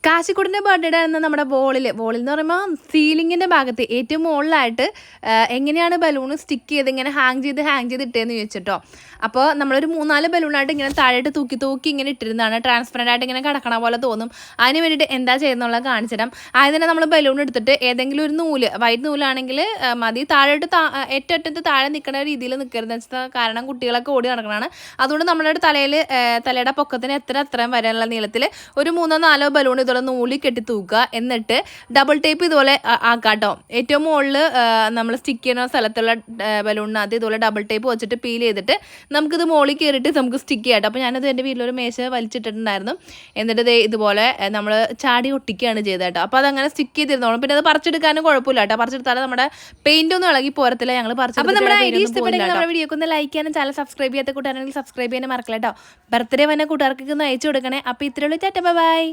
കാശിക്കുട്ടിൻ്റെ birthday ആയിരുന്ന നമ്മുടെ വോളിൽ എന്ന് പറയുമ്പോൾ സീലിങ്ങിൻ്റെ ഭാഗത്ത് ഏറ്റവും മുകളിലായിട്ട് എങ്ങനെയാണ് ബലൂൺ സ്റ്റിക്ക് ചെയ്ത് ഇങ്ങനെ ഹാങ് ചെയ്ത് ഇട്ടേന്ന് ചോദിച്ചിട്ടോ. അപ്പോൾ നമ്മളൊരു 3-4 ബലൂണായിട്ട് ഇങ്ങനെ താഴോട്ട് തൂക്കി ഇങ്ങനെ ഇട്ടിരുന്നതാണ്. ട്രാൻസ്പെറൻ്റ് ആയിട്ട് ഇങ്ങനെ കിടക്കണ പോലെ തോന്നും. അതിന് വേണ്ടിയിട്ട് എന്താ ചെയ്യുന്നുള്ളത് കാണിച്ചിടാം. ആദ്യം തന്നെ നമ്മൾ ബലൂൺ എടുത്തിട്ട് ഏതെങ്കിലും ഒരു നൂല്, വൈറ്റ് നൂലാണെങ്കിൽ മതി, താഴോട്ട് ഏറ്റവും അറ്റത്ത് താഴെ നിൽക്കുന്ന രീതിയിൽ നിൽക്കരുതെന്ന് വെച്ചാൽ കാരണം കുട്ടികളൊക്കെ ഓടി നടക്കണതാണ്. അതുകൊണ്ട് നമ്മളുടെ തലയുടെ പൊക്കത്തിന് അത്രയും വരാനുള്ള നീളത്തിൽ ഒരു 3-4 ബലൂൺ ഇതുപോലെ നൂല് കെട്ടി തൂക്കുക. എന്നിട്ട് ഡബിൾ ടേപ്പ് ഇതുപോലെ ആക്കാട്ടോ. ഏറ്റവും മുകളിൽ നമ്മൾ സ്റ്റിക്ക് ചെയ്യുന്ന സ്ഥലത്തുള്ള ബലൂണിനകത്ത് ഇതുപോലെ ഡബിൾ ടേപ്പ് വെച്ചിട്ട് പീൽ ചെയ്തിട്ട് നമുക്കിത് മുകളിൽ കയറിയിട്ട് നമുക്ക് സ്റ്റിക്ക് ചെയ്യാം കേട്ടോ. അപ്പോൾ ഞാനത് എൻ്റെ വീട്ടിലൊരു മേശ വലിച്ചിട്ടിട്ടുണ്ടായിരുന്നു. എന്നിട്ട് ഇതുപോലെ നമ്മൾ ചാടി ഒട്ടിക്കുകയാണ് ചെയ്തത് കേട്ടോ. അപ്പോൾ അതങ്ങനെ സ്റ്റിക്ക് ചെയ്തിരുന്നോളും. പിന്നെ അത് പറിച്ചെടുക്കാനും കുഴപ്പമില്ല കേട്ടോ. പറിച്ചെടുത്താൽ നമ്മുടെ പെയിൻ്റ് ഒന്നും ഇളകി പോരത്തില്ല. ഞങ്ങൾ പറിച്ചു. അപ്പോൾ നമ്മുടെ ഐഡിയ ഇഷ്ടപ്പെട്ടെങ്കിൽ നമ്മുടെ വീഡിയോ ഒന്ന് ലൈക്ക് ചെയ്യാനും ചാനൽ സബ്സ്ക്രൈബ് ചെയ്യാത്ത കൂട്ടുകാരാണെങ്കിൽ സബ്സ്ക്രൈബ് ചെയ്യാനും മറക്കില്ല കേട്ടോ. ബർത്ത്ഡേ വന്ന കൂട്ടുകാർക്ക് ഒന്ന് അയച്ചു കൊടുക്കണേ. അപ്പോൾ ഇത്രയുള്ളൂ. Tata by.